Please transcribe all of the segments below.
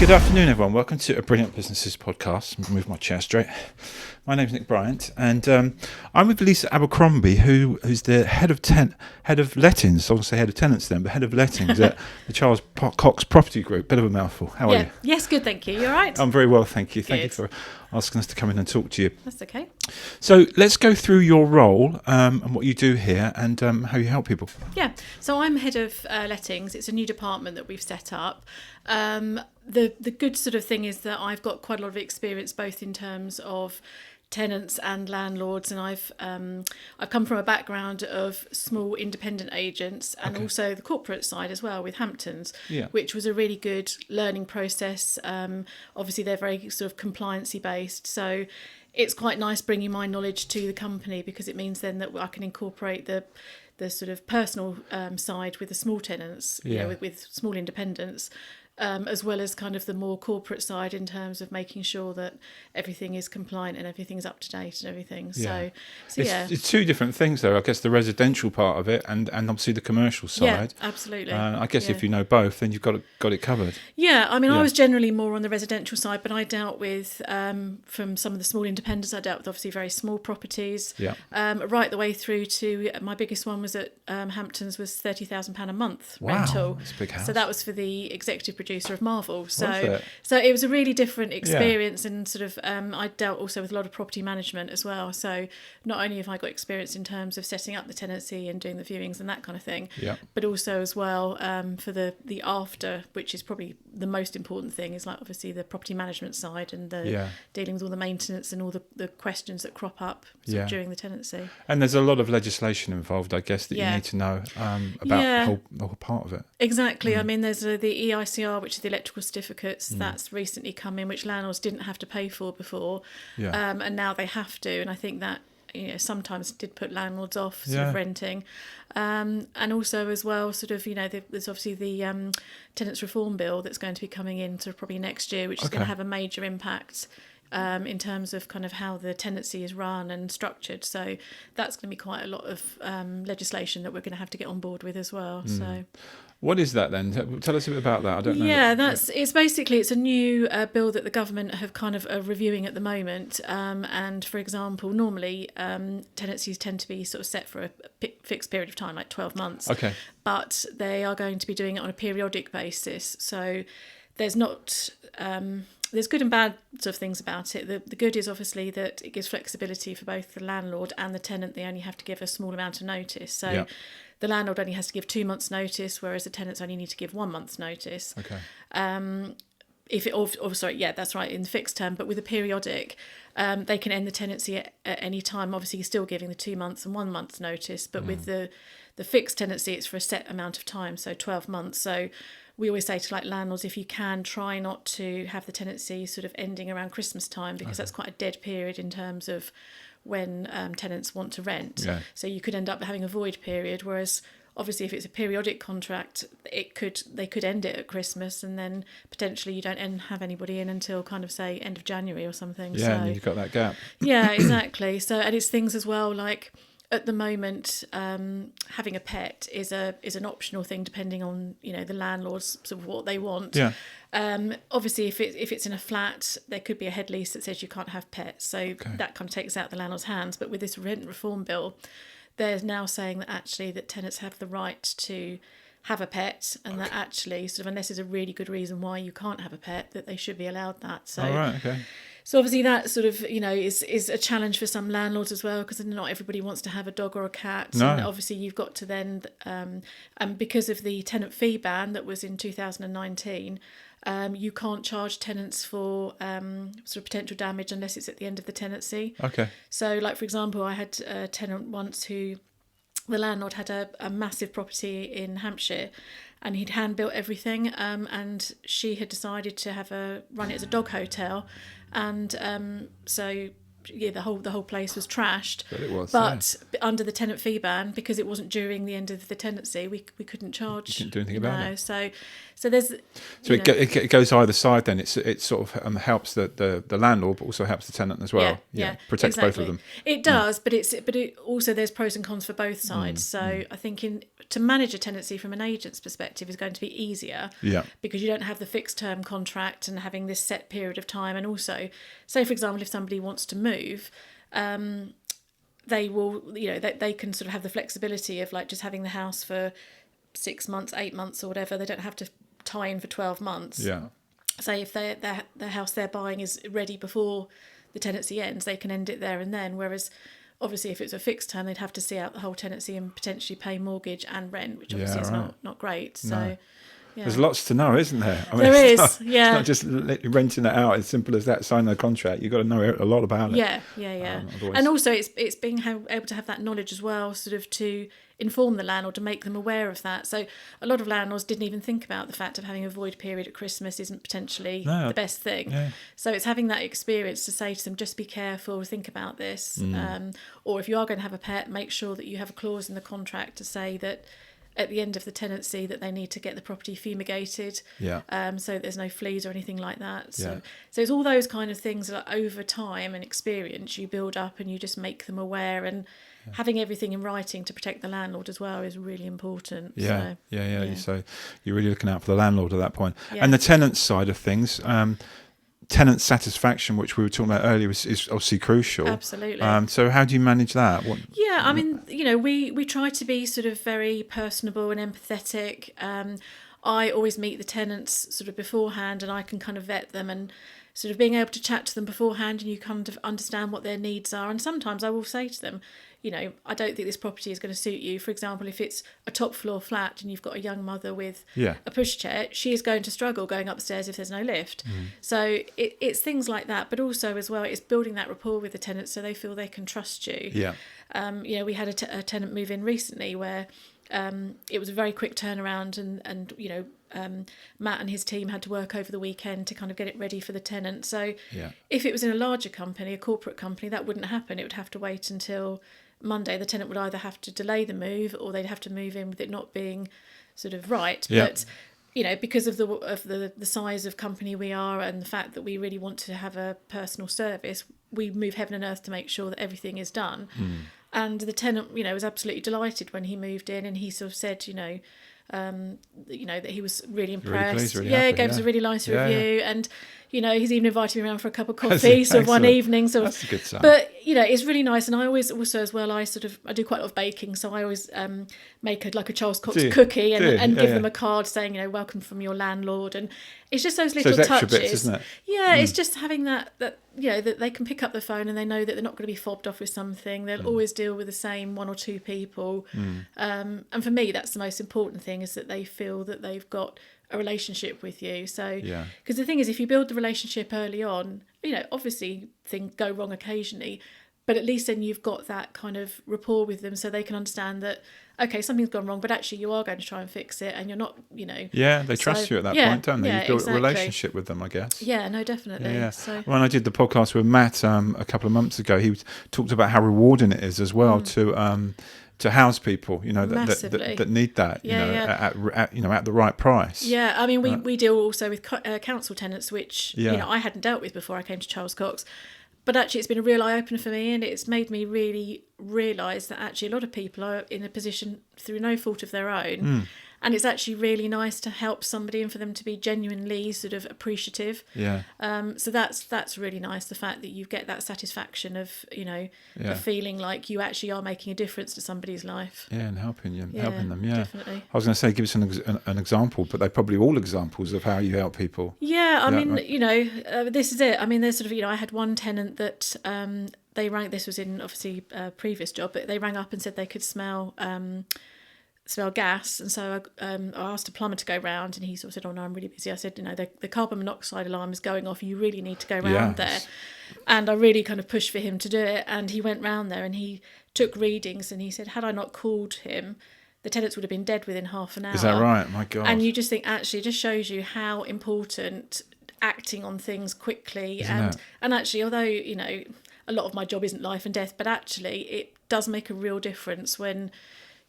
Good afternoon, everyone. Welcome to a Brilliant Businesses podcast. Move my chair straight. My name's Nick Bryant, and I'm with Lisa Abercromby, who's the head of lettings. I was going to say head of tenants then, but head of lettings at the Charles Cox Property Group. Bit of a mouthful. How are you? Yes, good, thank you. You all right? I'm very well, thank you. Thank you Good. for asking us to come in and talk to you. That's okay. So let's go through your role and what you do here and how you help people. Yeah, so I'm head of lettings. It's a new department that we've set up. The good sort of thing is that I've got quite a lot of experience both in terms of tenants and landlords, and I've come from a background of small independent agents and also the corporate side as well with Hamptons, which was a really good learning process. Obviously they're very sort of compliancy based, so it's quite nice bringing my knowledge to the company because it means then that I can incorporate the sort of personal side with the small tenants, you know, with small independents. As well as kind of the more corporate side in terms of making sure that everything is compliant and everything's up to date and everything. So it's two different things though. I guess the residential part of it and obviously the commercial side. Yeah, absolutely. I guess if you know both, then you've got it covered. Yeah, I mean, I was generally more on the residential side, but I dealt with, from some of the small independents, I dealt with obviously very small properties, right the way through to my biggest one was at Hamptons was £30,000 a month rental. That's a big house. So that was for the executive producer of Marvel. So it was a really different experience, and sort of I dealt also with a lot of property management as well. So not only have I got experience in terms of setting up the tenancy and doing the viewings and that kind of thing, but also as well for the after, which is probably the most important thing, is like obviously the property management side and the dealing with all the maintenance and all the questions that crop up during the tenancy. And there's a lot of legislation involved, I guess, that you need to know about the whole part of it. Exactly. I mean, there's the EICR, which is the electrical certificates, that's recently come in, which landlords didn't have to pay for before, and now they have to. And I think that, you know, sometimes did put landlords off sort of renting, and also as well, sort of, you know, there's obviously the tenants reform bill that's going to be coming in sort of probably next year, which is going to have a major impact in terms of kind of how the tenancy is run and structured. So that's going to be quite a lot of legislation that we're going to have to get on board with as well. So. What is that then? Tell us a bit about that. I don't know. Yeah, it's a new bill that the government have kind of are reviewing at the moment. And for example, normally tenancies tend to be sort of set for a fixed period of time, like 12 months. Okay. But they are going to be doing it on a periodic basis. So there's not... there's good and bad sort of things about it. The good is obviously that it gives flexibility for both the landlord and the tenant. They only have to give a small amount of notice. So the landlord only has to give 2 months' notice, whereas the tenants only need to give 1 month's notice. Okay. That's right, in the fixed term. But with a periodic, they can end the tenancy at any time. Obviously, you're still giving the 2 months and 1 month's notice. But with the fixed tenancy, it's for a set amount of time, so 12 months. So we always say to like landlords, if you can, try not to have the tenancy sort of ending around Christmas time, because that's quite a dead period in terms of when tenants want to rent. Yeah. So you could end up having a void period, whereas obviously if it's a periodic contract, they could end it at Christmas, and then potentially you don't have anybody in until kind of say end of January or something. Yeah, and you've got that gap. Yeah, exactly. So, and it's things as well like, at the moment, having a pet is an optional thing depending on, you know, the landlord's sort of what they want. Yeah. Obviously, if it's in a flat, there could be a head lease that says you can't have pets, so that kind of takes out the landlord's hands. But with this rent reform bill, they're now saying that actually that tenants have the right to have a pet, and that actually sort of unless there's a really good reason why you can't have a pet, that they should be allowed that. So. So obviously that sort of, you know, is a challenge for some landlords as well, because not everybody wants to have a dog or a cat. No. And obviously you've got to then, and because of the tenant fee ban that was in 2019, you can't charge tenants for sort of potential damage unless it's at the end of the tenancy. Okay. So like, for example, I had a tenant once who, the landlord had a massive property in Hampshire, and he'd hand built everything, and she had decided to run it as a dog hotel, and so the whole place was trashed. But it was. But under the tenant fee ban, because it wasn't during the end of the tenancy, we couldn't charge. You couldn't do anything about it. So there's. So it goes either side. Then it sort of helps the landlord, but also helps the tenant as well. Yeah, protects exactly. both of them. It does, but it also there's pros and cons for both sides. So I think to manage a tenancy from an agent's perspective is going to be easier. Yeah. Because you don't have the fixed term contract and having this set period of time, and also, say for example, if somebody wants to move. They will, they can sort of have the flexibility of like just having the house for 6 months, 8 months or whatever. They don't have to tie in for 12 months. Yeah. Say if their house they're buying is ready before the tenancy ends, they can end it there and then. Whereas obviously if it's a fixed term, they'd have to see out the whole tenancy and potentially pay mortgage and rent, which obviously is not great. So. No. Yeah. There's lots to know, isn't there? I mean, there is, It's not just renting it out as simple as that, signing a contract. You've got to know a lot about it. Yeah. And also it's being able to have that knowledge as well, sort of to inform the landlord, to make them aware of that. So a lot of landlords didn't even think about the fact of having a void period at Christmas isn't potentially the best thing. Yeah. So it's having that experience to say to them, just be careful, think about this. Or if you are going to have a pet, make sure that you have a clause in the contract to say that at the end of the tenancy that they need to get the property fumigated, so there's no fleas or anything like that. So it's all those kind of things that over time and experience you build up and you just make them aware, and having everything in writing to protect the landlord as well is really important. So you're really looking out for the landlord at that point. Yeah. And the tenant side of things, tenant satisfaction, which we were talking about earlier, is obviously crucial. Absolutely. So how do you manage that? I mean, we try to be sort of very personable and empathetic. I always meet the tenants sort of beforehand, and I can kind of vet them, and sort of being able to chat to them beforehand, and you kind of understand what their needs are. And sometimes I will say to them, I don't think this property is going to suit you. For example, if it's a top floor flat and you've got a young mother with a pushchair, she is going to struggle going upstairs if there's no lift. So it's things like that, but also as well, it's building that rapport with the tenants so they feel they can trust you. We had a tenant move in recently where it was a very quick turnaround, and Matt and his team had to work over the weekend to kind of get it ready for the tenant. So if it was in a larger company, a corporate company, that wouldn't happen. It would have to wait until Monday. The tenant would either have to delay the move or they'd have to move in with it not being sort of right. But because of the size of company we are and the fact that we really want to have a personal service, we move heaven and earth to make sure that everything is done. And the tenant, was absolutely delighted when he moved in, and he sort of said, that he was really impressed. Really happy, gave us a really nice review, and he's even invited me around for a cup of coffee, sort of one evening. That's a good sign. But it's really nice, and I always also as well I do quite a lot of baking, so I always make a Charles Cox cookie and give them a card saying welcome from your landlord, and it's just those little touches. Extra bits, isn't it? It's just having that that they can pick up the phone and they know that they're not going to be fobbed off with something. They'll always deal with the same one or two people, and for me that's the most important thing, is that they feel that they've got a relationship with you. So because the thing is, if you build the relationship early on, obviously things go wrong occasionally, but at least then you've got that kind of rapport with them, so they can understand that something's gone wrong, but actually you are going to try and fix it, and you're not they trust you at that point, don't they? You've built a relationship with them, I guess. No, definitely. So when I did the podcast with Matt a couple of months ago, he talked about how rewarding it is as well to house people, that need that, at the right price. I mean, we deal also with council tenants, which I hadn't dealt with before I came to Charles Cox. But actually, it's been a real eye-opener for me, and it's made me really realise that actually a lot of people are in a position through no fault of their own. And it's actually really nice to help somebody and for them to be genuinely sort of appreciative. So that's really nice, the fact that you get that satisfaction of, of feeling like you actually are making a difference to somebody's life. And helping them. Definitely. I was going to say, give us an example, but they're probably all examples of how you help people. I mean, this is it. I mean, there's sort of, I had one tenant that they rang, this was in obviously a previous job, but they rang up and said they could smell gas, and so I asked a plumber to go round, and he sort of said, "Oh no, I'm really busy." I said, the carbon monoxide alarm is going off. You really need to go round there, and I really kind of pushed for him to do it. And he went round there and he took readings, and he said, had I not called him, the tenants would have been dead within half an hour. Is that right? My God! And you just think actually it just shows you how important acting on things quickly. And actually, although a lot of my job isn't life and death, but actually it does make a real difference when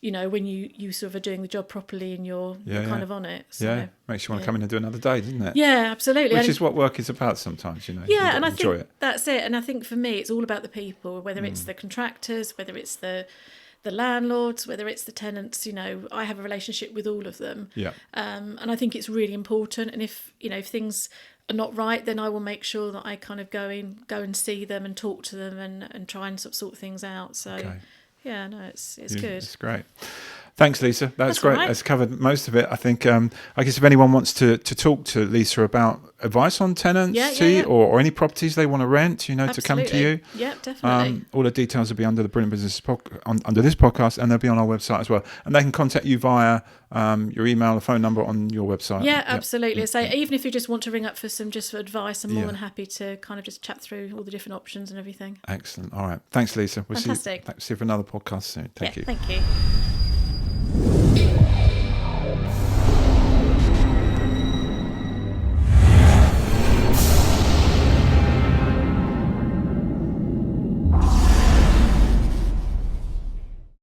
you sort of are doing the job properly and you're kind of on it. So, makes you want to come in and do another day, doesn't it? Yeah, absolutely. Which is what work is about sometimes, you know. Yeah, and I think that's it. And I think for me, it's all about the people, whether it's the contractors, whether it's the landlords, whether it's the tenants. I have a relationship with all of them. Yeah. And I think it's really important. And if things are not right, then I will make sure that I kind of go and see them and talk to them and try and sort things out. So. Okay. Yeah, no, it's good. It's great. Thanks, Lisa. That's great. Right. That's covered most of it. I think. I guess if anyone wants to talk to Lisa about advice on tenancy or any properties they want to rent, to come to you. Yeah, definitely. All the details will be under the Brilliant Business under this podcast, and they'll be on our website as well. And they can contact you via your email or phone number on your website. Yeah, absolutely. So even if you just want to ring up for some advice, I'm more than happy to kind of just chat through all the different options and everything. Excellent. All right. Thanks, Lisa. Fantastic. See you for another podcast soon. Thank you. Thank you.